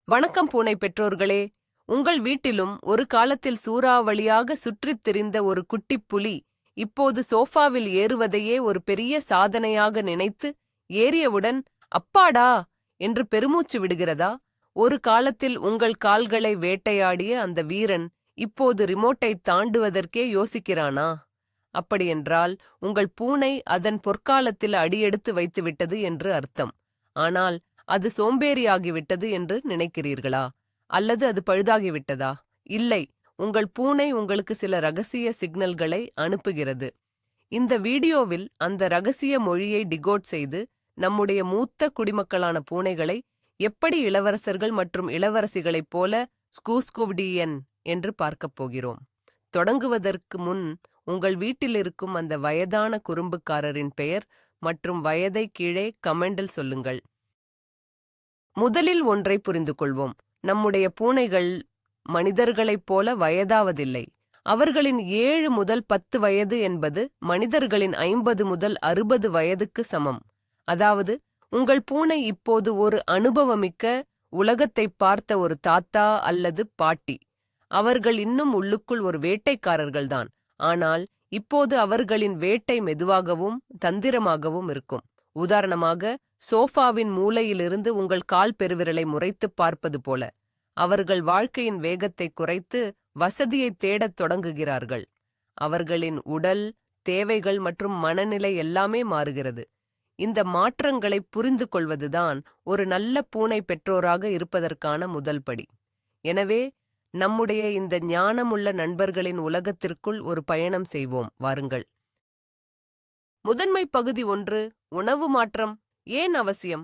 வணக்கம் பூனை பெற்றோர்களே. உங்கள் வீட்டிலும் ஒரு காலத்தில் சூறாவளியாக சுற்றித் திரிந்த ஒரு குட்டிப் புலி இப்போது சோஃபாவில் ஏறுவதையே ஒரு பெரிய சாதனையாக நினைத்து ஏறியவுடன் அப்பாடா என்று பெருமூச்சு விடுகிறதா? ஒரு காலத்தில் உங்கள் கால்களை வேட்டையாடிய அந்த வீரன் இப்போது ரிமோட்டை தாண்டுவதற்கே யோசிக்கிறானா? அப்படியென்றால் உங்கள் பூனை அதன் பொற்காலத்தில் அடியெடுத்து வைத்துவிட்டது என்று அர்த்தம். ஆனால் அது சோம்பேறியாகிவிட்டது என்று நினைக்கிறீர்களா? அல்லது அது பழுதாகிவிட்டதா? இல்லை, உங்கள் பூனை உங்களுக்கு சில ரகசிய சிக்னல்களை அனுப்புகிறது. இந்த வீடியோவில் அந்த ரகசிய மொழியை டிகோட் செய்து நம்முடைய மூத்த குடிமக்களான பூனைகளை எப்படி இளவரசர்கள் மற்றும் இளவரசிகளைப் போல ஸ்கூஸ்குவ்டியன் என்று பார்க்கப் போகிறோம். தொடங்குவதற்கு முன் உங்கள் வீட்டிலிருக்கும் அந்த வயதான குறும்புக்காரரின் பெயர் மற்றும் வயதை கீழே கமெண்டில் சொல்லுங்கள். முதலில் ஒன்றை புரிந்து கொள்வோம். நம்முடைய பூனைகள் மனிதர்களைப் போல வயதாவதில்லை. அவர்களின் 7 முதல் 10 வயது என்பது மனிதர்களின் 50 முதல் 60 வயதுக்கு சமம். அதாவது உங்கள் பூனை இப்போது ஒரு அனுபவமிக்க உலகத்தைப் பார்த்த ஒரு தாத்தா அல்லது பாட்டி. அவர்கள் இன்னும் உள்ளுக்குள் ஒரு வேட்டைக்காரர்கள்தான். ஆனால் இப்போது அவர்களின் வேட்டை மெதுவாகவும் தந்திரமாகவும் இருக்கும். உதாரணமாக, சோஃபாவின் மூலையிலிருந்து உங்கள் கால் பெருவிரலை முறைத்துப் பார்ப்பது போல. அவர்கள் வாழ்க்கையின் வேகத்தை குறைத்து வசதியைத் தேடத் தொடங்குகிறார்கள். அவர்களின் உடல், தேவைகள் மற்றும் மனநிலை எல்லாமே மாறுகிறது. இந்த மாற்றங்களை புரிந்து கொள்வதுதான் ஒரு நல்ல பூனை பெற்றோராக இருப்பதற்கான முதல் படி. எனவே நம்முடைய இந்த ஞானமுள்ள நண்பர்களின் உலகத்திற்குள் ஒரு பயணம் செய்வோம், வாருங்கள். முதன்மை பகுதி 1. உணவு மாற்றம் ஏன் அவசியம்?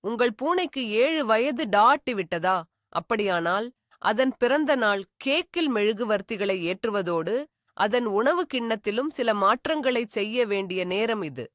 உங்கள் பூனைக்கு 7 வயது டாட்டி விட்டதா? அப்படியானால் அதன் பிறந்த நாள் கேக்கில் மெழுகுவர்த்திகளை ஏற்றுவதோடு அதன் உணவு கிண்ணத்திலும் சில மாற்றங்களை செய்ய வேண்டிய நேரம் இது.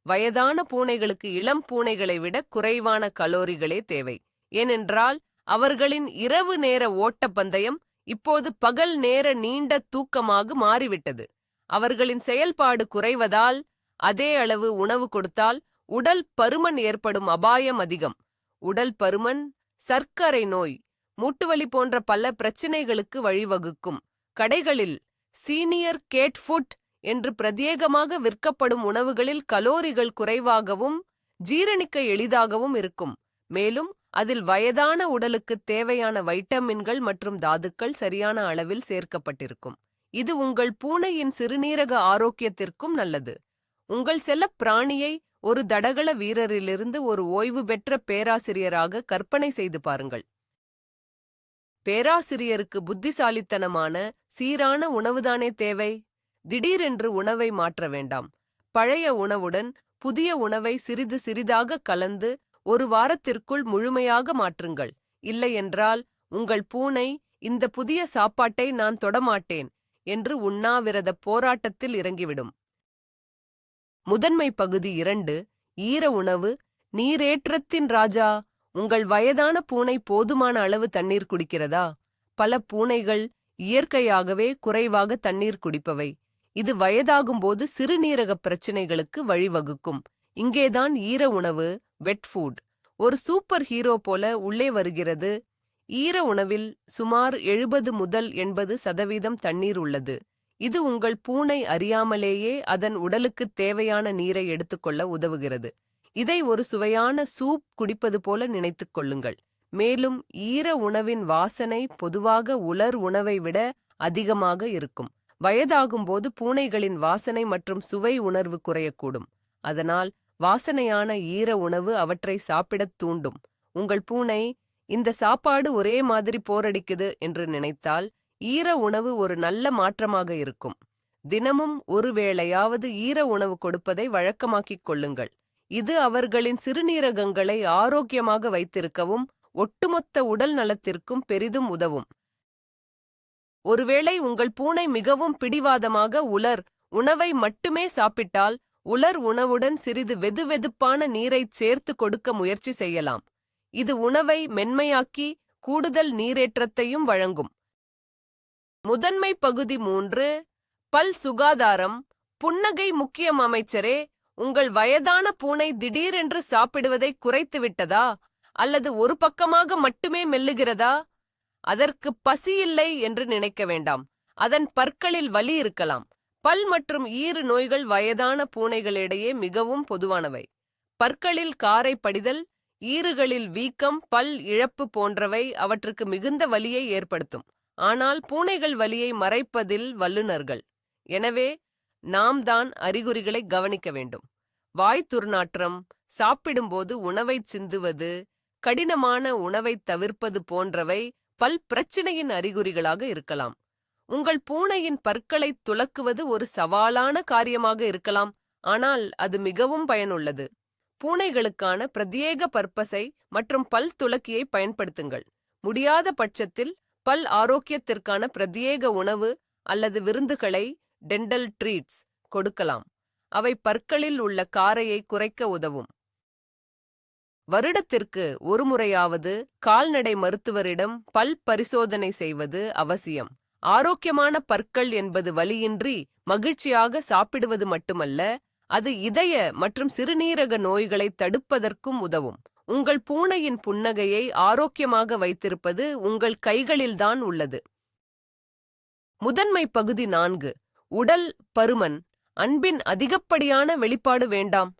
வயதான பூனைகளுக்கு இளம் பூனைகளை விட குறைவான கலோரிகளே தேவை. ஏனென்றால் அவர்களின் இரவு நேர ஓட்டப்பந்தயம் இப்போது பகல் நேர நீண்ட தூக்கமாக மாறிவிட்டது. அவர்களின் செயல்பாடு குறைவதால் அதே அளவு உணவு கொடுத்தால் உடல் பருமன் ஏற்படும் அபாயம் அதிகம். உடல் பருமன், சர்க்கரை நோய், மூட்டுவலி போன்ற பல பிரச்சினைகளுக்கு வழிவகுக்கும். கடைகளில் சீனியர் கேட் ஃபுட் என்று பிரத்யேகமாக விற்கப்படும் உணவுகளில் கலோரிகள் குறைவாகவும் ஜீரணிக்க எளிதாகவும் இருக்கும். மேலும் அதில் வயதான உடலுக்கு தேவையான வைட்டமின்கள் மற்றும் தாதுக்கள் சரியான அளவில் சேர்க்கப்பட்டிருக்கும். இது உங்கள் பூனையின் சிறுநீரக ஆரோக்கியத்திற்கும் நல்லது. உங்கள் செல்லப் பிராணியை ஒரு தடகள வீரரிலிருந்து ஒரு ஓய்வு பெற்ற பேராசிரியராக கற்பனை செய்து பாருங்கள். பேராசிரியருக்கு புத்திசாலித்தனமான சீரான உணவுதானே தேவை. திடீரென்று உணவை மாற்ற வேண்டாம். பழைய உணவுடன் புதிய உணவை சிறிது சிறிதாக கலந்து ஒரு வாரத்திற்குள் முழுமையாக மாற்றுங்கள். இல்லையென்றால் உங்கள் பூனை இந்த புதிய சாப்பாட்டை நான் தொடமாட்டேன் என்று உண்ணாவிரத போராட்டத்தில் இறங்கிவிடும். முதன்மை பகுதி 2. ஈர உணவு, நீரேற்றத்தின் ராஜா. உங்கள் வயதான பூனை போதுமான அளவு தண்ணீர் குடிக்கிறதா? பல பூனைகள் இயற்கையாகவே குறைவாக தண்ணீர் குடிப்பவை. இது வயதாகும்போது சிறுநீரக பிரச்சினைகளுக்கு வழிவகுக்கும். இங்கேதான் ஈர உணவு, வெட் ஃபுட், ஒரு சூப்பர் ஹீரோ போல உள்ளே வருகிறது. ஈர உணவில் சுமார் 70 முதல் 80% தண்ணீர் உள்ளது. இது உங்கள் பூனை அறியாமலேயே அதன் உடலுக்குத் தேவையான நீரை எடுத்துக்கொள்ள உதவுகிறது. இதை ஒரு சுவையான சூப் குடிப்பது போல நினைத்துக் கொள்ளுங்கள். மேலும் ஈர உணவின் வாசனை பொதுவாக உலர் உணவை விட அதிகமாக இருக்கும். வயதாகும்போது பூனைகளின் வாசனை மற்றும் சுவை உணர்வு குறையக்கூடும். அதனால் வாசனையான ஈர உணவு அவற்றை சாப்பிடத் தூண்டும். உங்கள் பூனை இந்த சாப்பாடு ஒரே மாதிரி போரடிக்குது என்று நினைத்தால் ஈர உணவு ஒரு நல்ல மாற்றமாக இருக்கும். தினமும் ஒரு வேளையாவது ஈர உணவு கொடுப்பதை வழக்கமாக்கிக் கொள்ளுங்கள். இது அவர்களின் சிறுநீரகங்களை ஆரோக்கியமாக வைத்திருக்கவும் ஒட்டுமொத்த உடல் நலத்திற்கும் பெரிதும் உதவும். ஒருவேளை உங்கள் பூனை மிகவும் பிடிவாதமாக உலர் உணவை மட்டுமே சாப்பிட்டால் உலர் உணவுடன் சிறிது வெதுவெதுப்பான நீரைச் சேர்த்து கொடுக்க முயற்சி செய்யலாம். இது உணவை மென்மையாக்கி கூடுதல் நீரேற்றத்தையும் வழங்கும். முதன்மை பகுதி 3. பல் சுகாதாரம், புன்னகை முக்கியம். அமைச்சரே, உங்கள் வயதான பூனை திடீரென்று சாப்பிடுவதை குறைத்துவிட்டதா? அல்லது ஒரு பக்கமாக மட்டுமே மெல்லுகிறதா? அதற்கு பசி இல்லை என்று நினைக்க வேண்டாம். அதன் பற்களில் வலி இருக்கலாம். பல் மற்றும் ஈறு நோய்கள் வயதான பூனைகளிடையே மிகவும் பொதுவானவை. பற்களில் காரை படிதல், ஈறுகளில் வீக்கம், பல் இழப்பு போன்றவை அவற்றுக்கு மிகுந்த வலியை ஏற்படுத்தும். ஆனால் பூனைகள் வலியை மறைப்பதில் வல்லுநர்கள். எனவே நாம் தான் அறிகுறிகளை கவனிக்க வேண்டும். வாய் துர்நாற்றம், சாப்பிடும்போது உணவைச் சிந்துவது, கடினமான உணவைத் தவிர்ப்பது போன்றவை பல் பிரச்சினையின் அறிகுறிகளாக இருக்கலாம். உங்கள் பூனையின் பற்களை துலக்குவது ஒரு சவாலான காரியமாக இருக்கலாம், ஆனால் அது மிகவும் பயனுள்ளது. பூனைகளுக்கான பிரத்யேக பற்பசை மற்றும் பல் துலக்கியை பயன்படுத்துங்கள். முடியாத பட்சத்தில் பல் ஆரோக்கியத்திற்கான பிரத்யேக உணவு அல்லது விருந்துகளை டென்டல் ட்ரீட்ஸ் கொடுக்கலாம். அவை பற்களில் உள்ள காரையை குறைக்க உதவும். வருடத்திற்கு ஒருமுறையாவது கால்நடை மருத்துவரிடம் பல் பரிசோதனை செய்வது அவசியம். ஆரோக்கியமான பற்கள் என்பது வலியின்றி மகிழ்ச்சியாக சாப்பிடுவது மட்டுமல்ல, அது இதய மற்றும் சிறுநீரக நோய்களை தடுப்பதற்கும் உதவும். உங்கள் பூனையின் புன்னகையை ஆரோக்கியமாக வைத்திருப்பது உங்கள் கைகளில்தான் உள்ளது. முதன்மை பகுதி 4. உடல் பருமன். அன்பின் அதிகப்படியான வெளிப்பாடு வேண்டாம்.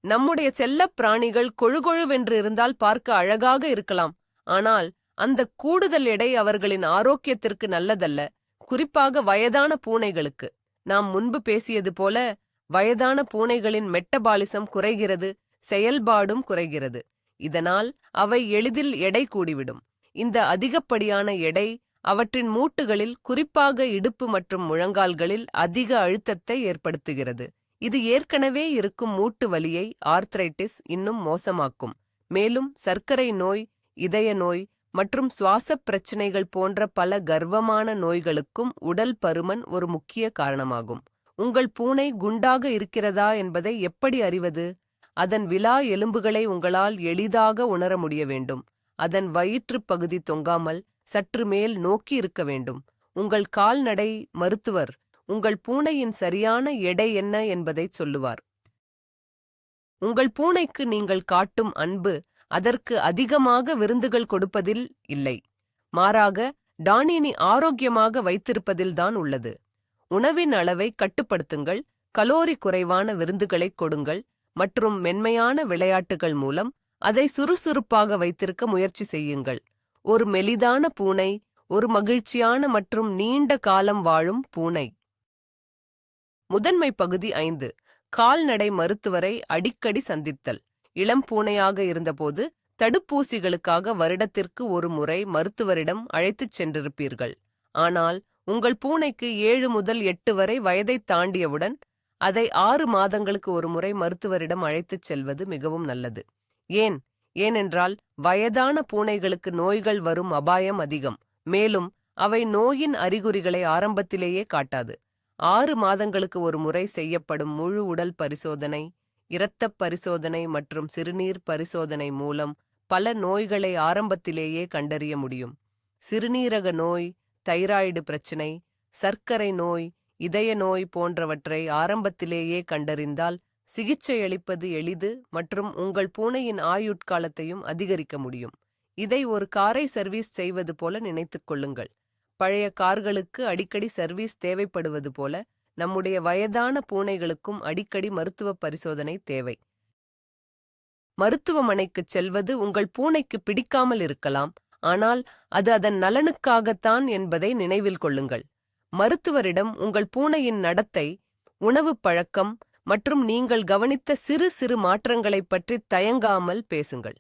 நம்முடைய செல்லப் பிராணிகள் கொழுகொழுவென்று இருந்தால் பார்க்க அழகாக இருக்கலாம், ஆனால் அந்த கூடுதல் எடை அவர்களின் ஆரோக்கியத்திற்கு நல்லதல்ல, குறிப்பாக வயதான பூனைகளுக்கு. நாம் முன்பு பேசியது போல, வயதான பூனைகளின் மெட்டபாலிசம் குறைகிறது, செயல்பாடும் குறைகிறது. இதனால் அவை எளிதில் எடை கூடிவிடும். இந்த அதிகப்படியான எடை அவற்றின் மூட்டுகளில், குறிப்பாக இடுப்பு மற்றும் முழங்கால்களில் அதிக அழுத்தத்தை ஏற்படுத்துகிறது. இது ஏற்கனவே இருக்கும் மூட்டு வலியை, ஆர்த்ரைட்டிஸ், இன்னும் மோசமாக்கும். மேலும் சர்க்கரை நோய், இதய நோய் மற்றும் சுவாசப் பிரச்சினைகள் போன்ற பல கர்வமான நோய்களுக்கும் உடல் பருமன் ஒரு முக்கிய காரணமாகும். உங்கள் பூனை குண்டாக இருக்கிறதா என்பதை எப்படி அறிவது? அதன் விலா எலும்புகளை உங்களால் எளிதாக உணர முடிய வேண்டும். அதன் வயிற்றுப் பகுதி தொங்காமல் சற்று மேல் நோக்கி இருக்க வேண்டும். உங்கள் கால்நடை மருத்துவர் உங்கள் பூனையின் சரியான எடை என்ன என்பதைச் சொல்லுவார். உங்கள் பூனைக்கு நீங்கள் காட்டும் அன்பு அதற்கு அதிகமாக விருந்துகள் கொடுப்பதில் இல்லை, மாறாக டானினி ஆரோக்கியமாக வைத்திருப்பதில்தான் உள்ளது. உணவின் அளவை கட்டுப்படுத்துங்கள், கலோரி குறைவான விருந்துகளை கொடுங்கள் மற்றும் மென்மையான விளையாட்டுகள் மூலம் அதை சுறுசுறுப்பாக வைத்திருக்க முயற்சி செய்யுங்கள். ஒரு மெலிதான பூனை ஒரு மகிழ்ச்சியான மற்றும் நீண்ட காலம் வாழும் பூனை. முதன்மை பகுதி 5. கால்நடை மருத்துவரை அடிக்கடி சந்தித்தல். இளம் பூனையாக இருந்தபோது தடுப்பூசிகளுக்காக வருடத்திற்கு ஒரு முறை மருத்துவரிடம் அழைத்துச் சென்றிருப்பீர்கள். ஆனால் உங்கள் பூனைக்கு 7 முதல் 8 வரை வயதைத் தாண்டியவுடன் அதை 6 மாதங்களுக்கு ஒரு முறை மருத்துவரிடம் அழைத்துச் செல்வது மிகவும் நல்லது. ஏனென்றால் வயதான பூனைகளுக்கு நோய்கள் வரும் அபாயம் அதிகம். மேலும் அவை நோயின் அறிகுறிகளை ஆரம்பத்திலேயே காட்டாது. 6 மாதங்களுக்கு ஒரு முறை செய்யப்படும் முழு உடல் பரிசோதனை, இரத்தப் பரிசோதனை மற்றும் சிறுநீர் பரிசோதனை மூலம் பல நோய்களை ஆரம்பத்திலேயே கண்டறிய முடியும். சிறுநீரக நோய், தைராய்டு பிரச்சினை, சர்க்கரை நோய், இதய நோய் போன்றவற்றை ஆரம்பத்திலேயே கண்டறிந்தால் சிகிச்சையளிப்பது எளிது மற்றும் உங்கள் பூனையின் ஆயுட்காலத்தையும் அதிகரிக்க முடியும். இதை ஒரு காரை சர்வீஸ் செய்வது போல நினைத்துக் கொள்ளுங்கள். பழைய கார்களுக்கு அடிக்கடி சர்வீஸ் தேவைப்படுவது போல நம்முடைய வயதான பூனைகளுக்கும் அடிக்கடி மருத்துவ பரிசோதனை தேவை. மருத்துவமனைக்குச் செல்வது உங்கள் பூனைக்கு பிடிக்காமல் இருக்கலாம், ஆனால் அது அதன் நலனுக்காகத்தான் என்பதை நினைவில் கொள்ளுங்கள். மருத்துவரிடம் உங்கள் பூனையின் நடத்தை, உணவுப் பழக்கம் மற்றும் நீங்கள் கவனித்த சிறு சிறு மாற்றங்களைப் பற்றி தயங்காமல் பேசுங்கள்.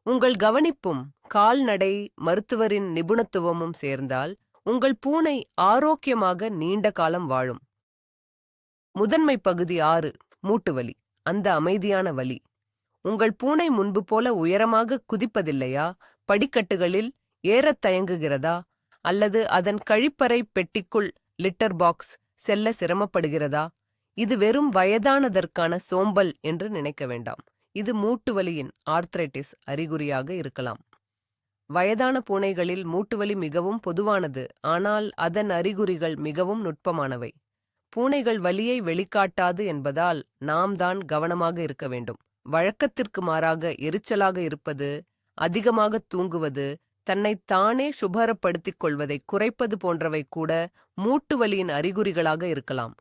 உங்கள் கவனிப்பும் கால்நடை மருத்துவரின் நிபுணத்துவமும் சேர்ந்தால் உங்கள் பூனை ஆரோக்கியமாக நீண்ட காலம் வாழும். முதன்மை பகுதி 6. மூட்டுவலி. அந்த அமைதியான வலி. உங்கள் பூனை முன்பு போல உயரமாக குதிப்பதில்லையா? படிக்கட்டுகளில் ஏறத் தயங்குகிறதா? அல்லது அதன் கழிப்பறை பெட்டிக்குள் லிட்டர் பாக்ஸ் செல்ல சிரமப்படுகிறதா? இது வெறும் வயதானதற்கான சோம்பல் என்று நினைக்க வேண்டாம். இது மூட்டுவலியின் ஆர்த்ரைட்டிஸ் அறிகுறியாக இருக்கலாம். வயதான பூனைகளில் மூட்டுவலி மிகவும் பொதுவானது, ஆனால் அதன் அறிகுறிகள் மிகவும் நுட்பமானவை. பூனைகள் வலியை வெளிக்காட்டாது என்பதால் நாம் தான் கவனமாக இருக்க வேண்டும். வழக்கத்திற்கு மாறாக எரிச்சலாக இருப்பது, அதிகமாக தூங்குவது, தன்னைத் தானே சுபரப்படுத்திக் கொள்வதை குறைப்பது போன்றவை கூட மூட்டு வலியின் அறிகுறிகளாக இருக்கலாம்.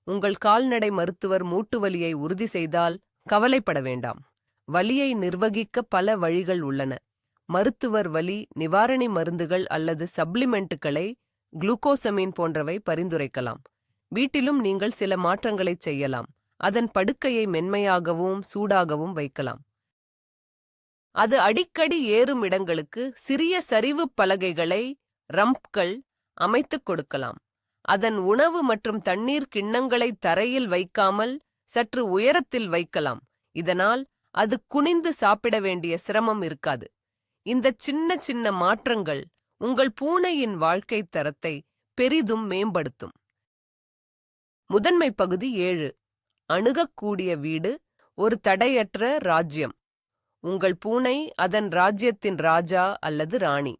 உங்கள் கால்நடை மருத்துவர் மூட்டு வலியை உறுதி செய்தால் கவலைப்பட வேண்டாம். வலியை நிர்வகிக்க பல வழிகள் உள்ளன. மருத்துவர் வலி நிவாரணி மருந்துகள் அல்லது சப்ளிமெண்ட்டுகளை, குளுக்கோசமீன் போன்றவை பரிந்துரைக்கலாம். வீட்டிலும் நீங்கள் சில மாற்றங்களைச் செய்யலாம். அதன் படுக்கையை மென்மையாகவும் சூடாகவும் வைக்கலாம். அது அடிக்கடி ஏறும் இடங்களுக்கு சிறிய சரிவு பலகைகளை, ரம்ப்கள் அமைத்துக் கொடுக்கலாம். அதன் உணவு மற்றும் தண்ணீர் கிண்ணங்களை தரையில் வைக்காமல் சற்று உயரத்தில் வைக்கலாம். இதனால் அது குனிந்து சாப்பிட வேண்டிய சிரமம் இருக்காது. இந்த சின்ன சின்ன மாற்றங்கள் உங்கள் பூனையின் வாழ்க்கைத் தரத்தை பெரிதும் மேம்படுத்தும். முதன்மை பகுதி 7. அணுகக்கூடிய வீடு, ஒரு தடையற்ற ராஜ்யம். உங்கள் பூனை அதன் ராஜ்யத்தின் ராஜா அல்லது ராணி.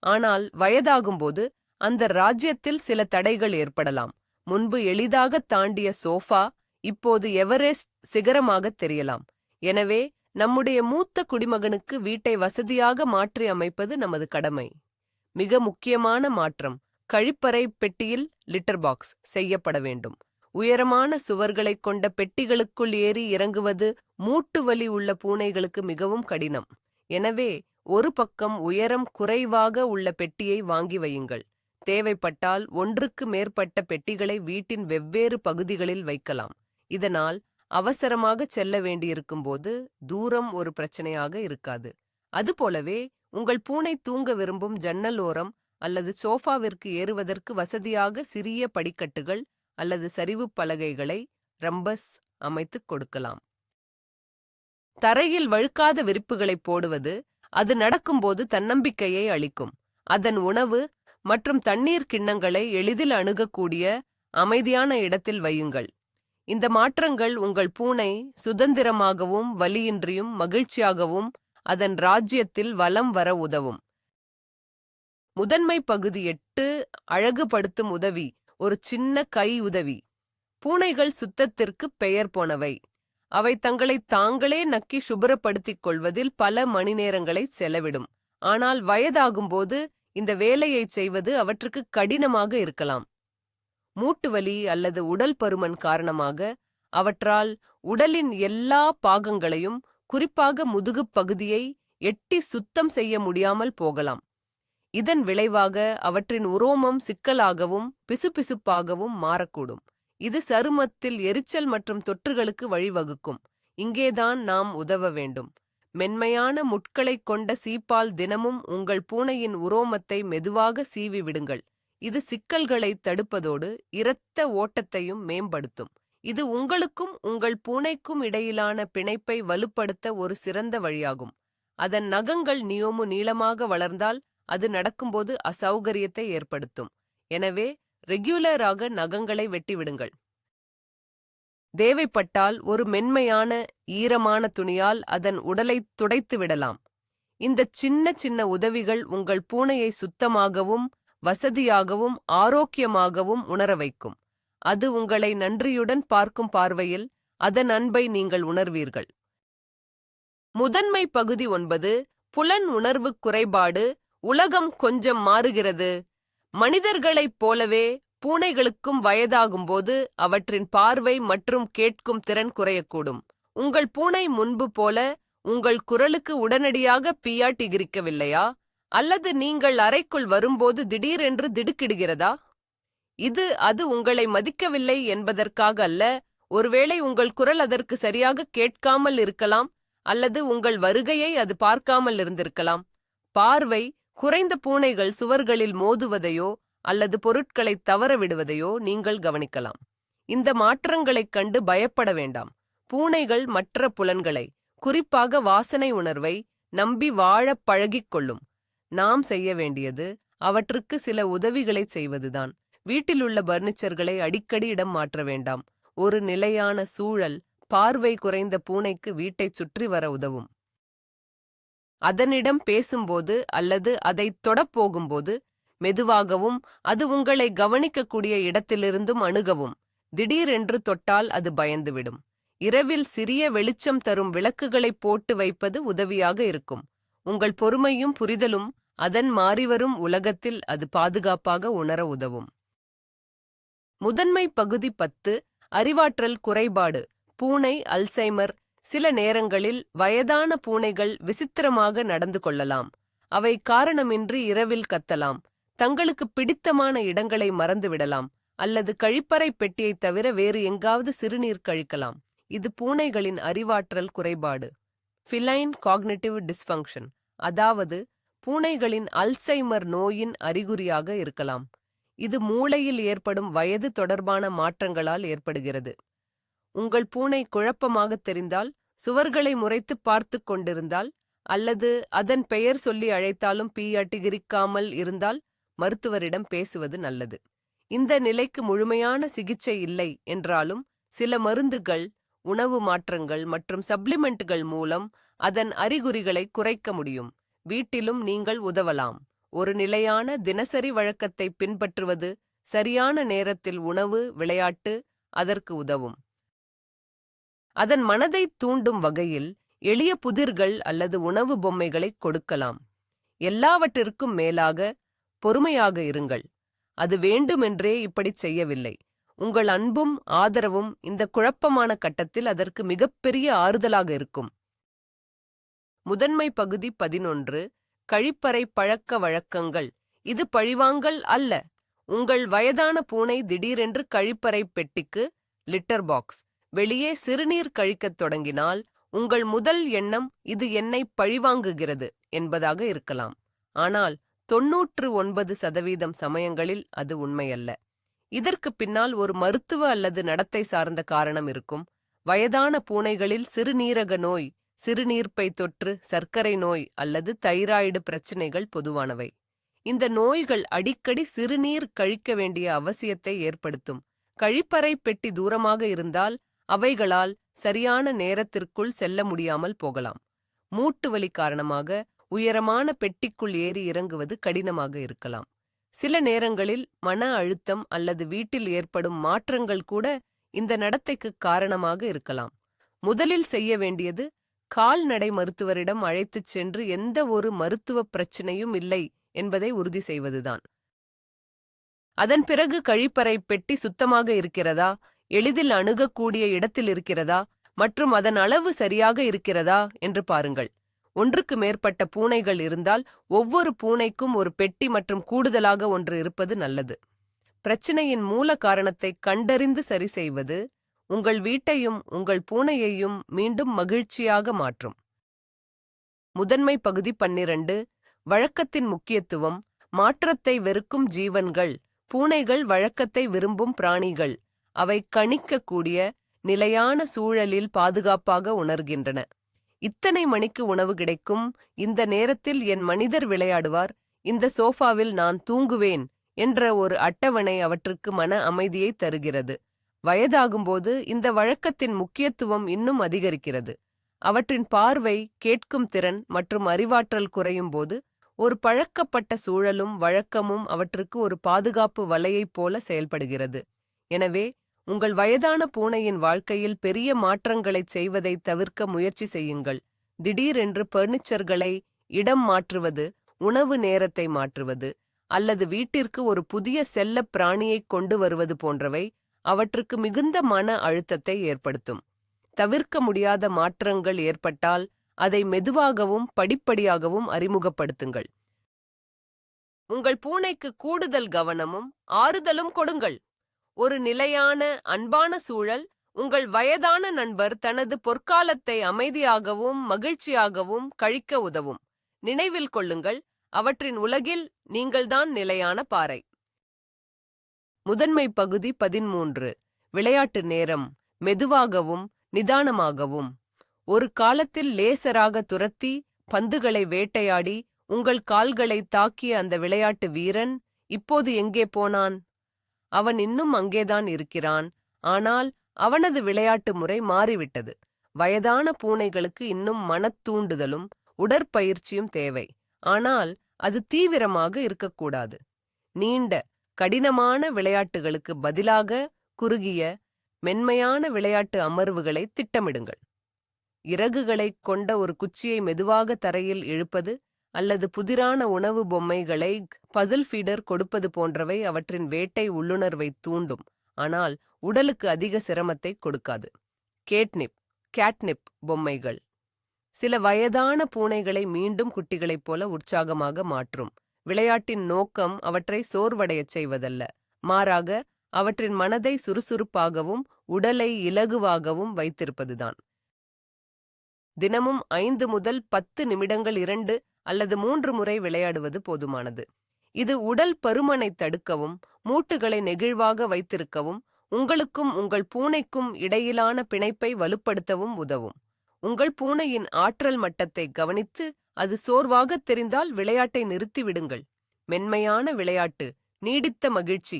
ஆனால் வயதாகும்போது அந்த ராஜ்யத்தில் சில தடைகள் ஏற்படலாம். முன்பு எளிதாக தாண்டிய சோஃபா இப்போது எவரெஸ்ட் சிகரமாகத் தெரியலாம். எனவே நம்முடைய மூத்த குடிமகனுக்கு வீட்டை வசதியாக மாற்றி அமைப்பது நமது கடமை. மிக முக்கியமான மாற்றம், கழிப்பறை பெட்டியில் லிட்டர் பாக்ஸ் செய்யப்பட வேண்டும். உயரமான சுவர்களைக் கொண்ட பெட்டிகளுக்குள் ஏறி இறங்குவது மூட்டு வலி உள்ள பூனைகளுக்கு மிகவும் கடினம். எனவே ஒரு பக்கம் உயரம் குறைவாக உள்ள பெட்டியை வாங்கி வையுங்கள். தேவைப்பட்டால் ஒன்றுக்கு மேற்பட்ட பெட்டிகளை வீட்டின் வெவ்வேறு பகுதிகளில் வைக்கலாம். இதனால் அவசரமாக செல்ல வேண்டியிருக்கும்போது தூரம் ஒரு பிரச்சனையாக இருக்காது. அதுபோலவே உங்கள் பூனை தூங்க விரும்பும் ஜன்னல் ஓரம் அல்லது சோஃபாவிற்கு ஏறுவதற்கு வசதியாக சிறிய படிக்கட்டுகள் அல்லது சரிவு பலகைகளை, ரம்பஸ் அமைத்துக் கொடுக்கலாம். தரையில் வழுக்காத விரிப்புகளை போடுவது அது நடக்கும்போது தன்னம்பிக்கையை அளிக்கும். அதன் உணவு மற்றும் தண்ணீர் கிண்ணங்களை எளிதில் அணுகக்கூடிய அமைதியான இடத்தில் வையுங்கள். இந்த மாற்றங்கள் உங்கள் பூனை சுதந்திரமாகவும் வலியின்றியும் மகிழ்ச்சியாகவும் அதன் ராஜ்யத்தில் வலம் வர உதவும். முதன்மை பகுதி 8. அழகுபடுத்தும் உதவி, ஒரு சின்ன கை உதவி. பூனைகள் சுத்தத்திற்கு பெயர் போனவை. அவை தங்களை தாங்களே நக்கி சுபரப்படுத்திக் கொள்வதில் பல மணி நேரங்களை செலவிடும். ஆனால் வயதாகும்போது இந்த வேலையைச் செய்வது அவற்றுக்கு கடினமாக இருக்கலாம். மூட்டுவலி அல்லது உடல் பருமன் காரணமாக அவற்றால் உடலின் எல்லா பாகங்களையும், குறிப்பாக முதுகுப் பகுதியை எட்டி சுத்தம் செய்ய முடியாமல் போகலாம். இதன் விளைவாக அவற்றின் உரோமம் சிக்கலாகவும் பிசுபிசுப்பாகவும் மாறக்கூடும். இது சருமத்தில் எரிச்சல் மற்றும் தொற்றுகளுக்கு வழிவகுக்கும். இங்கேதான் நாம் உதவ வேண்டும். மென்மையான முட்களைக் கொண்ட சீப்பால் தினமும் உங்கள் பூனையின் உரோமத்தை மெதுவாக சீவி விடுங்கள். இது சிக்கல்களை தடுப்பதோடு இரத்த ஓட்டத்தையும் மேம்படுத்தும். இது உங்களுக்கும் உங்கள் பூனைக்கும் இடையிலான பிணைப்பை வலுப்படுத்த ஒரு சிறந்த வழியாகும். அதன் நகங்கள் நீளமாக வளர்ந்தால் அது நடக்கும்போது அசௌகரியத்தை ஏற்படுத்தும். எனவே ரெகுலராக நகங்களை வெட்டிவிடுங்கள். தேவைப்பட்டால் ஒரு மென்மையான ஈரமான துணியால் அதன் உடலை துடைத்து விடலாம். இந்த சின்ன சின்ன உதவிகள் உங்கள் பூனையை சுத்தமாகவும் வசதியாகவும் ஆரோக்கியமாகவும் உணர வைக்கும். அது உங்களை நன்றியுடன் பார்க்கும் பார்வையில் அதன் அன்பை நீங்கள் உணர்வீர்கள். முதன்மை பகுதி 9. புலன் உணர்வு குறைபாடு, உலகம் கொஞ்சம் மாறுகிறது. மனிதர்களைப் போலவே பூனைகளுக்கும் வயதாகும்போது அவற்றின் பார்வை மற்றும் கேட்கும் திறன் குறையக்கூடும். உங்கள் பூனை முன்பு போல உங்கள் குரலுக்கு உடனடியாக பியாட்டிகிரிக்கவில்லையா? அல்லது நீங்கள் அறைக்குள் வரும்போது திடீரென்று திடுக்கிடுகிறதா? அது உங்களை மதிக்கவில்லை என்பதற்காக அல்ல. ஒருவேளை உங்கள் குரல் அதற்கு சரியாக கேட்காமல் இருக்கலாம், அல்லது உங்கள் வருகையை அது பார்க்காமல் இருந்திருக்கலாம். பார்வை குறைந்த பூனைகள் சுவர்களில் மோதுவதையோ அல்லது பொருட்களை தவற விடுவதையோ நீங்கள் கவனிக்கலாம். இந்த மாற்றங்களைக் கண்டு பயப்பட வேண்டாம். பூனைகள் மற்ற புலன்களை, குறிப்பாக வாசனை உணர்வை நம்பி வாழப் பழகிக் கொள்ளும். நாம் செய்ய வேண்டியது அவற்றுக்கு சில உதவிகளைச் செய்வதுதான். வீட்டிலுள்ள பர்னிச்சர்களை அடிக்கடி இடம் மாற்ற வேண்டாம். ஒரு நிலையான சூழல் பார்வை குறைந்த பூனைக்கு வீட்டைச் சுற்றி வர உதவும். அதனிடம் பேசும்போது அல்லது அதைத் தொடப்போகும்போது மெதுவாகவும் அது உங்களை கவனிக்கக்கூடிய இடத்திலிருந்தும் அணுகவும். திடீரென்று தொட்டால் அது பயந்துவிடும். இரவில் சிறிய வெளிச்சம் தரும் விளக்குகளை போட்டு வைப்பது உதவியாக இருக்கும். உங்கள் பொறுமையும் புரிதலும் அதன் மாறிவரும் உலகத்தில் அது பாதுகாப்பாக உணர உதவும். முதன்மை பகுதி 10. அறிவாற்றல் குறைபாடு. பூனை அல்சைமர். சில நேரங்களில் வயதான பூனைகள் விசித்திரமாக நடந்து கொள்ளலாம். அவை காரணமின்றி இரவில் கத்தலாம், தங்களுக்கு பிடித்தமான இடங்களை மறந்துவிடலாம், அல்லது கழிப்பறை பெட்டியைத் தவிர வேறு எங்காவது சிறுநீர் கழிக்கலாம். இது பூனைகளின் அறிவாற்றல் குறைபாடு. ஃபிலைன் காக்னிட்டிவ் டிஸ்ஃபங்க்ஷன், அதாவது பூனைகளின் அல்சைமர் நோயின் அறிகுறியாக இருக்கலாம். இது மூளையில் ஏற்படும் வயது தொடர்பான மாற்றங்களால் ஏற்படுகிறது. உங்கள் பூனை குழப்பமாக தெரிந்தால், சுவர்களை முறைத்து பார்த்து கொண்டிருந்தால், அல்லது அதன் பெயர் சொல்லி அழைத்தாலும் பீயாட்டிகிரிக்காமல் இருந்தால் மருத்துவரிடம் பேசுவது நல்லது. இந்த நிலைக்கு முழுமையான சிகிச்சை இல்லை என்றாலும் சில மருந்துகள், உணவு மாற்றங்கள் மற்றும் சப்ளிமெண்ட்கள் மூலம் அதன் அறிகுறிகளை குறைக்க முடியும். வீட்டிலும் நீங்கள் உதவலாம். ஒரு நிலையான தினசரி வழக்கத்தை பின்பற்றுவது, சரியான நேரத்தில் உணவு, விளையாட்டு அதற்கு உதவும். அதன் மனதை தூண்டும் வகையில் எளிய புதிர்கள் அல்லது உணவு பொம்மைகளை கொடுக்கலாம். எல்லாவற்றிற்கும் மேலாக பொறுமையாக இருங்கள். அது வேண்டுமென்றே இப்படிச் செய்யவில்லை. உங்கள் அன்பும் ஆதரவும் இந்த குழப்பமான கட்டத்தில் அதற்கு மிகப்பெரிய ஆறுதலாக இருக்கும். முதன்மை பகுதி 11. கழிப்பறை பழக்க வழக்கங்கள். இது பழிவாங்கல் அல்ல. உங்கள் வயதான பூனை திடீரென்று கழிப்பறை பெட்டிக்கு, லிட்டர் பாக்ஸ், வெளியே சிறுநீர் கழிக்கத் தொடங்கினால் உங்கள் முதல் எண்ணம் இது என்னை பழிவாங்குகிறது என்பதாக இருக்கலாம். ஆனால் 99% சமயங்களில் அது உண்மையல்ல. இதற்கு பின்னால் ஒரு மருத்துவ அல்லது நடத்தை சார்ந்த காரணம் இருக்கும். வயதான பூனைகளில் சிறுநீரக நோய், சிறுநீர்ப்பை தொற்று, சர்க்கரை நோய் அல்லது தைராய்டு பிரச்சினைகள் பொதுவானவை. இந்த நோய்கள் அடிக்கடி சிறுநீர் கழிக்க வேண்டிய அவசியத்தை ஏற்படுத்தும். கழிப்பறை பெட்டி தூரமாக இருந்தால் அவைகளால் சரியான நேரத்திற்குள் செல்ல முடியாமல் போகலாம். மூட்டு வலி காரணமாக உயரமான பெட்டிக்குள் ஏறி இறங்குவது கடினமாக இருக்கலாம். சில நேரங்களில் மன அழுத்தம் அல்லது வீட்டில் ஏற்படும் மாற்றங்கள் கூட இந்த நடத்தைக்கு காரணமாக இருக்கலாம். முதலில் செய்ய வேண்டியது கால்நடை மருத்துவரிடம் அழைத்துச் சென்று எந்த ஒரு மருத்துவ பிரச்சனையும் இல்லை என்பதை உறுதி செய்வதுதான். அதன் பிறகு கழிப்பறை பெட்டி சுத்தமாக இருக்கிறதா, எளிதில் அணுகக்கூடிய இடத்தில் இருக்கிறதா மற்றும் அதன் அளவு சரியாக இருக்கிறதா என்று பாருங்கள். ஒன்றுக்கு மேற்பட்ட பூனைகள் இருந்தால் ஒவ்வொரு பூனைக்கும் ஒரு பெட்டி மற்றும் கூடுதலாக ஒன்று இருப்பது நல்லது. பிரச்சினையின் மூல காரணத்தை கண்டறிந்து சரி செய்வது உங்கள் வீட்டையும் உங்கள் பூனையையும் மீண்டும் மகிழ்ச்சியாக மாற்றும். முதன்மை பகுதி 12. வழக்கத்தின் முக்கியத்துவம். மாற்றத்தை வெறுக்கும் ஜீவன்கள். பூனைகள் வழக்கத்தை விரும்பும் பிராணிகள். அவை கணிக்கக்கூடிய நிலையான சூழலில் பாதுகாப்பாக உணர்கின்றன. இத்தனை மணிக்கு உணவு கிடைக்கும், இந்த நேரத்தில் என் மனிதர் விளையாடுவார், இந்த சோஃபாவில் நான் தூங்குவேன் என்ற ஒரு அட்டவணை அவற்றுக்கு மன அமைதியை தருகிறது. வயதாகும்போது இந்த வழக்கத்தின் முக்கியத்துவம் இன்னும் அதிகரிக்கிறது. அவற்றின் பார்வை, கேட்கும் திறன் மற்றும் அறிவாற்றல் குறையும் போது ஒரு பழக்கப்பட்ட சூழலும் வழக்கமும் அவற்றுக்கு ஒரு பாதுகாப்பு வலையைப் போல செயல்படுகிறது. எனவே உங்கள் வயதான பூனையின் வாழ்க்கையில் பெரிய மாற்றங்களைச் செய்வதை தவிர்க்க முயற்சி செய்யுங்கள். திடீரென்று பர்னிச்சர்களை இடம் மாற்றுவது, உணவு நேரத்தை மாற்றுவது அல்லது வீட்டிற்கு ஒரு புதிய செல்லப் பிராணியைக் கொண்டு வருவது போன்றவை அவற்றுக்கு மிகுந்த மன அழுத்தத்தை ஏற்படுத்தும். தவிர்க்க முடியாத மாற்றங்கள் ஏற்பட்டால் அதை மெதுவாகவும் படிப்படியாகவும் அறிமுகப்படுத்துங்கள். உங்கள் பூனைக்கு கூடுதல் கவனமும் ஆறுதலும் கொடுங்கள். ஒரு நிலையான, அன்பான சூழல் உங்கள் வயதான நண்பர் தனது பொற்காலத்தை அமைதியாகவும் மகிழ்ச்சியாகவும் கழிக்க உதவும். நினைவில் கொள்ளுங்கள், அவற்றின் உலகில் நீங்கள்தான் நிலையான பாறை. முதன்மை பகுதி 13. விளையாட்டு நேரம். மெதுவாகவும் நிதானமாகவும். ஒரு காலத்தில் லேசராக துரத்தி பந்துகளை வேட்டையாடி உங்கள் கால்களை தாக்கிய அந்த விளையாட்டு வீரன் இப்போது எங்கே போனான்? அவன் இன்னும் அங்கேதான் இருக்கிறான், ஆனால் அவனது விளையாட்டு முறை மாறிவிட்டது. வயதான பூனைகளுக்கு இன்னும் மனத்தூண்டுதலும் உடற்பயிற்சியும் தேவை, ஆனால் அது தீவிரமாக இருக்கக்கூடாது. நீண்ட, கடினமான விளையாட்டுகளுக்கு பதிலாக குறுகிய, மென்மையான விளையாட்டு அமர்வுகளை திட்டமிடுங்கள். இறகுகளைக் கொண்ட ஒரு குச்சியை மெதுவாக தரையில் இழுப்பது அல்லது புதிரான உணவு பொம்மைகளை பசில் ஃபீடர் கொடுப்பது போன்றவை அவற்றின் வேட்டை உள்ளுணர்வை தூண்டும், ஆனால் உடலுக்கு அதிக சிரமத்தை கொடுக்காது. கேட்னிப் பொம்மைகள் சில வயதான பூனைகளை மீண்டும் குட்டிகளைப் போல உற்சாகமாக மாற்றும். விளையாட்டின் நோக்கம் அவற்றை சோர்வடையச் செய்வதல்ல, மாறாக அவற்றின் மனதை சுறுசுறுப்பாகவும் உடலை இலகுவாகவும் வைத்திருப்பதுதான். தினமும் 5 முதல் 10 நிமிடங்கள் 2 அல்லது 3 முறை விளையாடுவது போதுமானது. இது உடல் பருமனை தடுக்கவும் மூட்டுகளை நெகிழ்வாக வைத்திருக்கவும் உங்களுக்கும் உங்கள் பூனைக்கும் இடையிலான பிணைப்பை வலுப்படுத்தவும் உதவும். உங்கள் பூனையின் ஆற்றல் மட்டத்தை கவனித்து அது சோர்வாக தெரிந்தால் விளையாட்டை நிறுத்திவிடுங்கள். மென்மையான விளையாட்டு, நீடித்த மகிழ்ச்சி.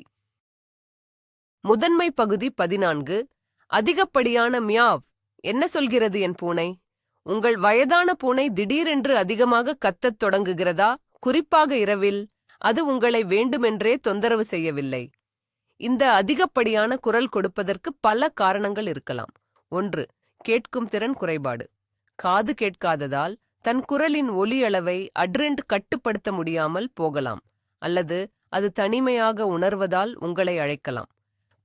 முதன்மை பகுதி 14. அதிகப்படியான மியாவ். என்ன சொல்கிறது என் பூனை? உங்கள் வயதான பூனை திடீரென்று அதிகமாக கத்தத் தொடங்குகிறதா? குறிப்பாக இரவில்? அது உங்களை வேண்டுமென்றே தொந்தரவு செய்யவில்லை. இந்த அதிகப்படியான குரல் கொடுப்பதற்கு பல காரணங்கள் இருக்கலாம். 1. கேட்கும் திறன் குறைபாடு. காது கேட்காததால் தன் குரலின் ஒலி அளவை அட்ரெண்ட் கட்டுப்படுத்த முடியாமல் போகலாம், அல்லது அது தனிமையாக உணர்வதால் உங்களை அழைக்கலாம்.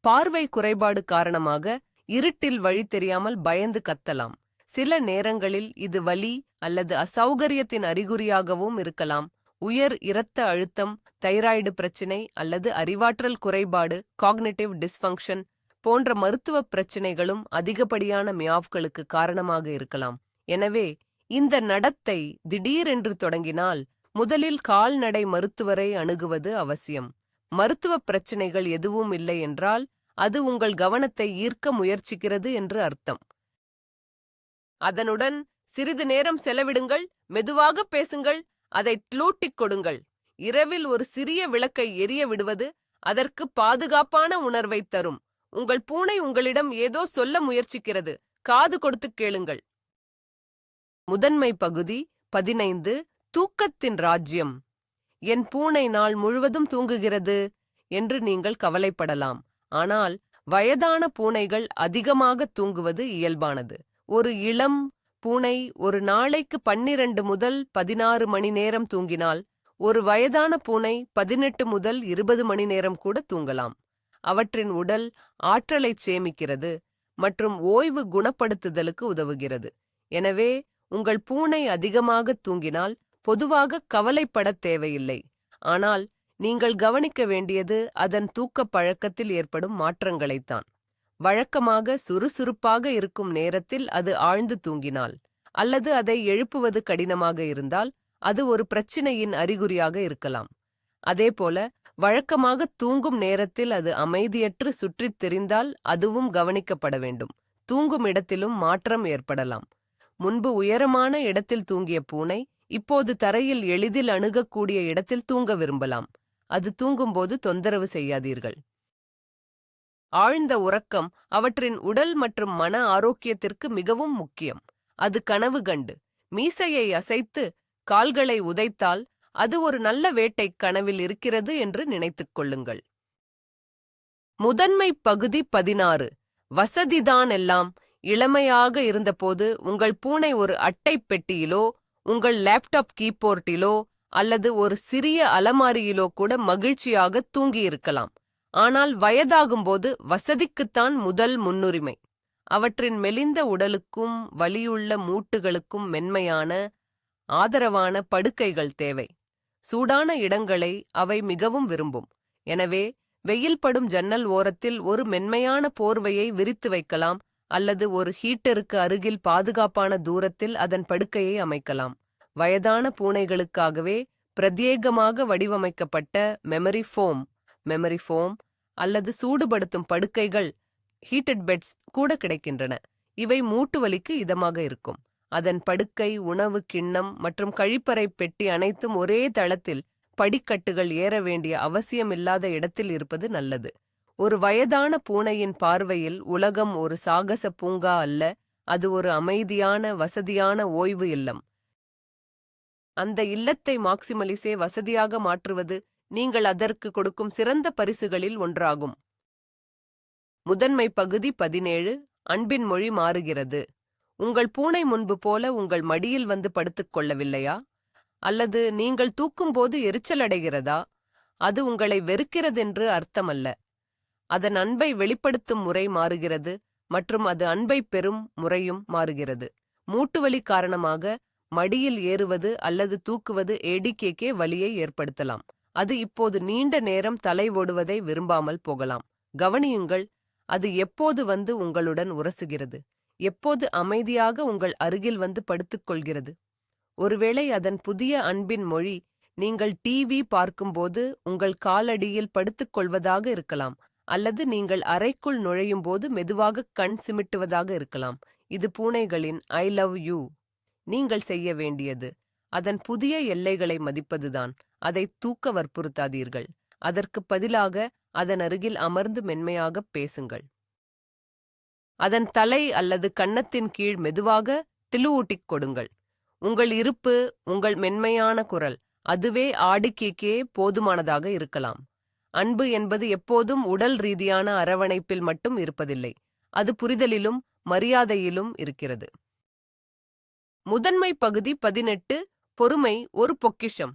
பார்வை குறைபாடு காரணமாக இருட்டில் வழி தெரியாமல் பயந்து கத்தலாம். சில நேரங்களில் இது வலி அல்லது அசௌகரியத்தின் அறிகுறியாகவும் இருக்கலாம். உயர் இரத்த அழுத்தம், தைராய்டு பிரச்சினை அல்லது அறிவாற்றல் குறைபாடு காக்னிட்டிவ் டிஸ்ஃபங்க்ஷன் போன்ற மருத்துவ பிரச்சினைகளும் அதிகப்படியான மியாவ்களுக்கு காரணமாக இருக்கலாம். எனவே இந்த நடத்தை திடீரென்று தொடங்கினால் முதலில் கால்நடை மருத்துவரை அணுகுவது அவசியம். மருத்துவ பிரச்சினைகள் எதுவும் இல்லை என்றால் அது உங்கள் கவனத்தை ஈர்க்க முயற்சிக்கிறது என்று அர்த்தம். அதனுடன் சிறிது நேரம் செலவிடுங்கள், மெதுவாக பேசுங்கள், அதை ட்லூட்டிக் கொடுங்கள். இரவில் ஒரு சிறிய விளக்கை எரிய விடுவது அதற்கு பாதுகாப்பான உணர்வை தரும். உங்கள் பூனை உங்களிடம் ஏதோ சொல்ல முயற்சிக்கிறது, காது கொடுத்து கேளுங்கள். முதன்மை பகுதி 15. தூக்கத்தின் ராஜ்யம். என் பூனை நாள் முழுவதும் தூங்குகிறது என்று நீங்கள் கவலைப்படலாம். ஆனால் வயதான பூனைகள் அதிகமாக தூங்குவது இயல்பானது. ஒரு இளம் பூனை ஒரு நாளைக்கு 12 முதல் 16 மணி நேரம் தூங்கினால், ஒரு வயதான பூனை 18 முதல் 20 மணி நேரம் கூட தூங்கலாம். அவற்றின் உடல் ஆற்றலைச் சேமிக்கிறது மற்றும் ஓய்வு குணப்படுத்துதலுக்கு உதவுகிறது. எனவே உங்கள் பூனை அதிகமாக தூங்கினால் பொதுவாக கவலைப்படத் தேவையில்லை. ஆனால் நீங்கள் கவனிக்க வேண்டியது அதன் தூக்கப் பழக்கத்தில் ஏற்படும் மாற்றங்களைத்தான். வழக்கமாக சுறுசுறுப்பாக இருக்கும் நேரத்தில் அது ஆழ்ந்து தூங்கினால், அல்லது அதை எழுப்புவது கடினமாக இருந்தால், அது ஒரு பிரச்சினையின் அறிகுறியாக இருக்கலாம். அதேபோல வழக்கமாக தூங்கும் நேரத்தில் அது அமைதியற்று சுற்றித் திரிந்தால் அதுவும் கவனிக்கப்பட வேண்டும். தூங்கும் இடத்திலும் மாற்றம் ஏற்படலாம். முன்பு உயரமான இடத்தில் தூங்கிய பூனை இப்போது தரையில் எளிதில் அணுகக்கூடிய இடத்தில் தூங்க விரும்பலாம். அது தூங்கும்போது தொந்தரவு செய்யாதீர்கள். ஆழ்ந்த உறக்கம் அவற்றின் உடல் மற்றும் மன ஆரோக்கியத்திற்கு மிகவும் முக்கியம். அது கனவு கண்டு மீசையை அசைத்து கால்களை உதைத்தால் அது ஒரு நல்ல வேட்டை கனவில் இருக்கிறது என்று நினைத்துக் கொள்ளுங்கள். முதன்மை பகுதி 16. வசதிதான் எல்லாம். இளமையாக இருந்தபோது உங்கள் பூனை ஒரு அட்டை பெட்டியிலோ உங்கள் லேப்டாப் கீபோர்டிலோ அல்லது ஒரு சிறிய அலமாரியிலோ கூட மகிழ்ச்சியாக தூங்கியிருக்கலாம். ஆனால் வயதாகும்போது வசதிக்குத்தான் முதல் முன்னுரிமை. அவற்றின் மெலிந்த உடலுக்கும் வலியுள்ள மூட்டுகளுக்கும் மென்மையான ஆதரவான படுக்கைகள் தேவை. சூடான இடங்களை அவை மிகவும் விரும்பும். எனவே வெயில் படும் ஜன்னல் ஓரத்தில் ஒரு மென்மையான போர்வையை விரித்து வைக்கலாம், அல்லது ஒரு ஹீட்டருக்கு அருகில் பாதுகாப்பான தூரத்தில் அதன் படுக்கையை அமைக்கலாம். வயதான பூனைகளுக்காகவே பிரத்யேகமாக வடிவமைக்கப்பட்ட மெமரி ஃபோம் அல்லது சூடுபடுத்தும் படுக்கைகள் ஹீட்டட் பெட்ஸ் கூட கிடைக்கின்றன. இவை மூட்டு வலிக்கு இதமாக இருக்கும். அதன் படுக்கை, உணவு கிண்ணம் மற்றும் கழிப்பறை பெட்டி அனைத்தும் ஒரே தளத்தில் படிக்கட்டுகள் ஏற வேண்டிய அவசியமில்லாத இடத்தில் இருப்பது நல்லது. ஒரு வயதான பூனையின் பார்வையில் உலகம் ஒரு சாகச பூங்கா அல்ல, அது ஒரு அமைதியான வசதியான ஓய்வு இல்லம். அந்த இல்லத்தை மாக்சிமலிசே வசதியாக மாற்றுவது நீங்கள் அதற்கு கொடுக்கும் சிறந்த பரிசுகளில் ஒன்றாகும். முதன்மை பகுதி 17. அன்பின் மொழி மாறுகிறது. உங்கள் பூனை முன்பு போல உங்கள் மடியில் வந்து படுத்துக் கொள்ளவில்லையா? அல்லது நீங்கள் தூக்கும்போது எரிச்சலடைகிறதா? அது உங்களை வெறுக்கிறதென்று அர்த்தமல்ல. அதன் அன்பை வெளிப்படுத்தும் முறை மாறுகிறது மற்றும் அது அன்பை பெறும் முறையும் மாறுகிறது. மூட்டுவலி காரணமாக மடியில் ஏறுவது அல்லது தூக்குவது ஏடிகேக்கே வலியை ஏற்படுத்தலாம். அது இப்போது நீண்ட நேரம் தலை ஓடுவதை விரும்பாமல் போகலாம். கவனியுங்கள், அது எப்போது வந்து உங்களுடன் உரசுகிறது, எப்போது அமைதியாக உங்கள் அருகில் வந்து படுத்துக்கொள்கிறது. ஒருவேளை அதன் புதிய அன்பின் மொழி நீங்கள் டிவி பார்க்கும்போது உங்கள் காலடியில் படுத்துக்கொள்வதாக இருக்கலாம், அல்லது நீங்கள் அறைக்குள் நுழையும்போது மெதுவாக கண் சிமிட்டுவதாக இருக்கலாம். இது பூனைகளின் ஐ லவ் யூ. நீங்கள் செய்ய வேண்டியது அதன் புதிய எல்லைகளை மதிப்பதுதான். அதை தூக்க வற்புறுத்தாதீர்கள். அதற்கு பதிலாக அதன் அருகில் அமர்ந்து மென்மையாகப் பேசுங்கள். அதன் தலை அல்லது கன்னத்தின் கீழ் மெதுவாக திலுவூட்டிக் கொடுங்கள். உங்கள் இருப்பு, உங்கள் மென்மையான குரல், அதுவே ஆடிக்கைக்கே போதுமானதாக இருக்கலாம். அன்பு என்பது எப்போதும் உடல் ரீதியான அரவணைப்பில் மட்டும் இருப்பதில்லை. அது புரிதலிலும் மரியாதையிலும் இருக்கிறது. முதன்மை பகுதி 18. பொறுமை ஒரு பொக்கிஷம்.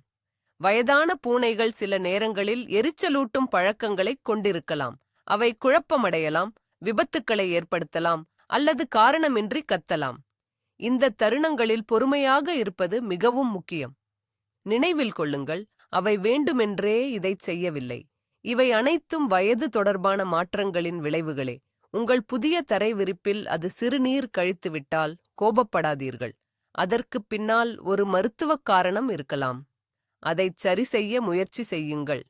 வயதான பூனைகள் சில நேரங்களில் எரிச்சலூட்டும் பழக்கங்களைக் கொண்டிருக்கலாம். அவை குழப்பமடையலாம், விபத்துக்களை ஏற்படுத்தலாம் அல்லது காரணமின்றி கத்தலாம். இந்த தருணங்களில் பொறுமையாக இருப்பது மிகவும் முக்கியம். நினைவில் கொள்ளுங்கள், அவை வேண்டுமென்றே இதைச் செய்யவில்லை. இவை அனைத்தும் வயது தொடர்பான மாற்றங்களின் விளைவுகளே. உங்கள் புதிய தரை விரிப்பில் அது சிறுநீர் கழித்துவிட்டால் கோபப்படாதீர்கள். அதற்குப் பின்னால் ஒரு மருத்துவக் காரணம் இருக்கலாம். அதைச் சரிசெய்ய முயற்சி செய்யுங்கள்.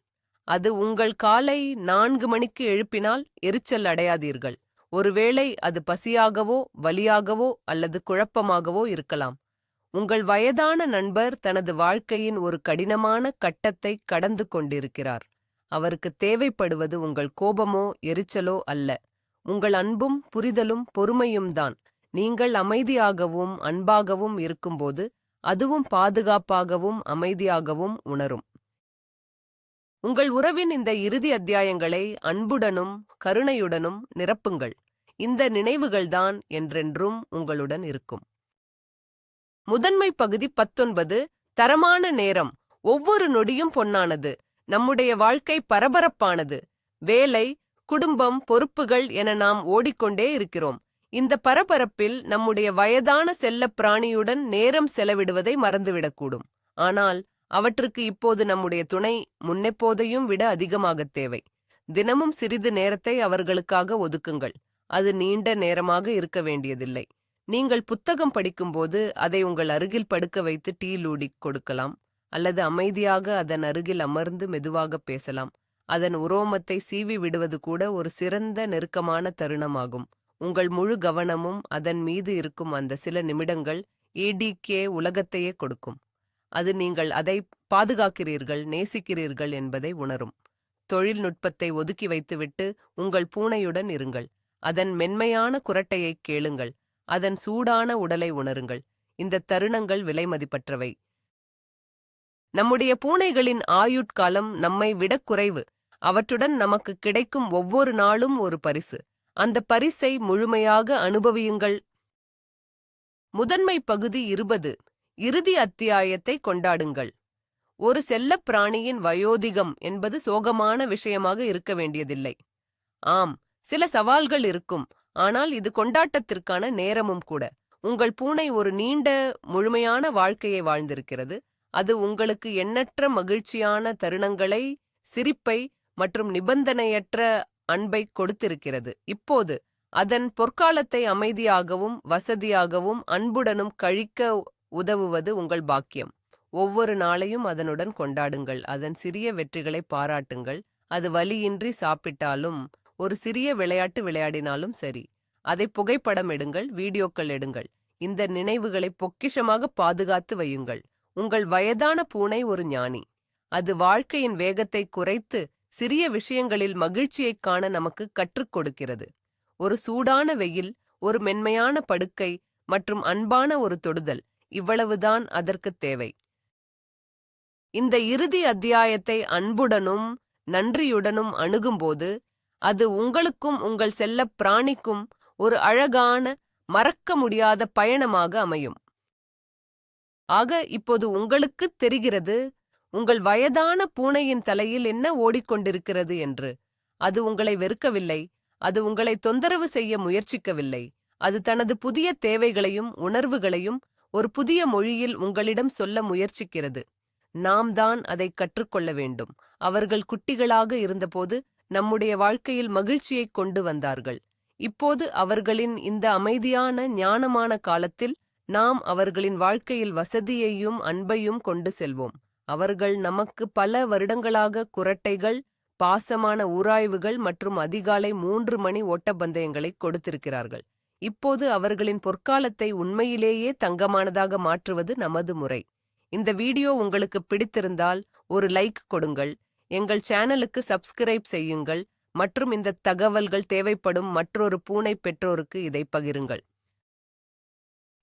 அது உங்கள் காலை 4 மணிக்கு எழுப்பினால் எரிச்சல் அடையாதீர்கள். ஒருவேளை அது பசியாகவோ வலியாகவோ அல்லது குழப்பமாகவோ இருக்கலாம். உங்கள் வயதான நண்பர் தனது வாழ்க்கையின் ஒரு கடினமான கட்டத்தை கடந்து கொண்டிருக்கிறார். அவருக்கு தேவைப்படுவது உங்கள் கோபமோ எரிச்சலோ அல்ல, உங்கள் அன்பும் புரிதலும் பொறுமையும் தான். நீங்கள் அமைதியாகவும் அன்பாகவும் இருக்கும்போது அதுவும் பாதுகாப்பாகவும் அமைதியாகவும் உணரும். உங்கள் உறவின் இந்த இறுதி அத்தியாயங்களை அன்புடனும் கருணையுடனும் நிரப்புங்கள். இந்த நினைவுகள்தான் என்றென்றும் உங்களுடன் இருக்கும். முதன்மை பகுதி 19. தரமான நேரம். ஒவ்வொரு நொடியும் பொன்னானது. நம்முடைய வாழ்க்கை பரபரப்பானது. வேலை, குடும்பம், பொறுப்புகள் என நாம் ஓடிக்கொண்டே இருக்கிறோம். இந்த பரபரப்பில் நம்முடைய வயதான செல்லப் பிராணியுடன் நேரம் செலவிடுவதை மறந்துவிடக்கூடும். ஆனால் அவற்றுக்கு இப்போது நம்முடைய துணை முன்னெப்போதையும் விட அதிகமாகத் தேவை. தினமும் சிறிது நேரத்தை அவர்களுக்காக ஒதுக்குங்கள். அது நீண்ட நேரமாக இருக்க வேண்டியதில்லை. நீங்கள் புத்தகம் படிக்கும்போது அதை உங்கள் அருகில் படுக்க வைத்து டீ லூடிக் கொடுக்கலாம், அல்லது அமைதியாக அதன் அருகில் அமர்ந்து மெதுவாக பேசலாம். அதன் உரோமத்தை சீவி விடுவது கூட ஒரு சிறந்த நெருக்கமான தருணமாகும். உங்கள் முழு கவனமும் அதன் மீது இருக்கும் அந்த சில நிமிடங்கள் ஏடிகே உலகத்தையே கொடுக்கும். அது நீங்கள் அதை பாதுகாக்கிறீர்கள், நேசிக்கிறீர்கள் என்பதை உணரும். தொழில்நுட்பத்தை ஒதுக்கி வைத்துவிட்டு உங்கள் பூனையுடன் இருங்கள். அதன் மென்மையான குரட்டையைக் கேளுங்கள். அதன் சூடான உடலை உணருங்கள். இந்த தருணங்கள் விலைமதிப்பற்றவை. நம்முடைய பூனைகளின் ஆயுட்காலம் நம்மை விடக் குறைவு. அவற்றுடன் நமக்கு கிடைக்கும் ஒவ்வொரு நாளும் ஒரு பரிசு. அந்த பரிசை முழுமையாக அனுபவியுங்கள். முதன்மை பகுதி 20. இறுதி அத்தியாயத்தை கொண்டாடுங்கள். ஒரு செல்லப் பிராணியின் வயோதிகம் என்பது சோகமான விஷயமாக இருக்க வேண்டியதில்லை. ஆம், சில சவால்கள் இருக்கும், ஆனால் இது கொண்டாட்டத்திற்கான நேரமும் கூட. உங்கள் பூனை ஒரு நீண்ட முழுமையான வாழ்க்கையை வாழ்ந்திருக்கிறது. அது உங்களுக்கு எண்ணற்ற மகிழ்ச்சியான தருணங்களை, சிரிப்பை மற்றும் நிபந்தனையற்ற அன்பை கொடுத்திருக்கிறது. இப்போது அதன் பொற்காலத்தை அமைதியாகவும் வசதியாகவும் அன்புடனும் கழிக்க உதவுவது உங்கள் பாக்கியம். ஒவ்வொரு நாளையும் அதனுடன் கொண்டாடுங்கள். அதன் சிறிய வெற்றிகளை பாராட்டுங்கள். அது வலியின்றி சாப்பிட்டாலும் ஒரு சிறிய விளையாட்டு விளையாடினாலும் சரி. அதை புகைப்படம் எடுங்கள், வீடியோக்கள் எடுங்கள். இந்த நினைவுகளை பொக்கிஷமாக பாதுகாத்து வையுங்கள். உங்கள் வயதான பூனை ஒரு ஞானி. அது வாழ்க்கையின் வேகத்தை குறைத்து சிறிய விஷயங்களில் மகிழ்ச்சியைக் காண நமக்கு கற்றுக் கொடுக்கிறது. ஒரு சூடான வெயில், ஒரு மென்மையான படுக்கை மற்றும் அன்பான ஒரு தொடுதல், இவ்வளவுதான் அதற்குத் தேவை. இந்த இறுதி அத்தியாயத்தை அன்புடனும் நன்றியுடனும் அணுகும்போது அது உங்களுக்கும் உங்கள் செல்லப் பிராணிக்கும் ஒரு அழகான மறக்க முடியாத பயணமாக அமையும். ஆக இப்போது உங்களுக்குத் தெரிகிறது, உங்கள் வயதான பூனையின் தலையில் என்ன ஓடிக்கொண்டிருக்கிறது என்று. அது உங்களை வெறுக்கவில்லை, அது உங்களை தொந்தரவு செய்ய முயற்சிக்கவில்லை. அது தனது புதிய தேவைகளையும் உணர்வுகளையும் ஒரு புதிய மொழியில் உங்களிடம் சொல்ல முயற்சிக்கிறது. நாம் தான் அதை கற்றுக்கொள்ள வேண்டும். அவர்கள் குட்டிகளாக இருந்தபோது நம்முடைய வாழ்க்கையில் மகிழ்ச்சியைக் கொண்டு வந்தார்கள். இப்போது அவர்களின் இந்த அமைதியான ஞானமான காலத்தில் நாம் அவர்களின் வாழ்க்கையில் வசதியையும் அன்பையும் கொண்டு செல்வோம். அவர்கள் நமக்கு பல வருடங்களாக குரட்டைகள், பாசமான உராய்வுகள் மற்றும் அதிகாலை 3 மணி ஓட்டப்பந்தயங்களை கொடுத்திருக்கிறார்கள். இப்போது அவர்களின் பொற்காலத்தை உண்மையிலேயே தங்கமானதாக மாற்றுவது நமது முறை. இந்த வீடியோ உங்களுக்கு பிடித்திருந்தால் ஒரு லைக் கொடுங்கள், எங்கள் சேனலுக்கு சப்ஸ்கிரைப் செய்யுங்கள் மற்றும் இந்த தகவல்கள் தேவைப்படும் மற்றொரு பூனை பெற்றோருக்கு இதை பகிருங்கள்.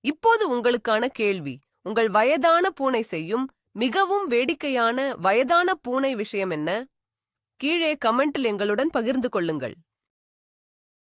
இப்போது உங்களுக்கான கேள்வி, உங்கள் வயதான பூனை செய்யும் மிகவும் வேடிக்கையான வயதான பூனை விஷயம் என்ன? கீழே கமெண்டில் எங்களுடன் பகிர்ந்து கொள்ளுங்கள்.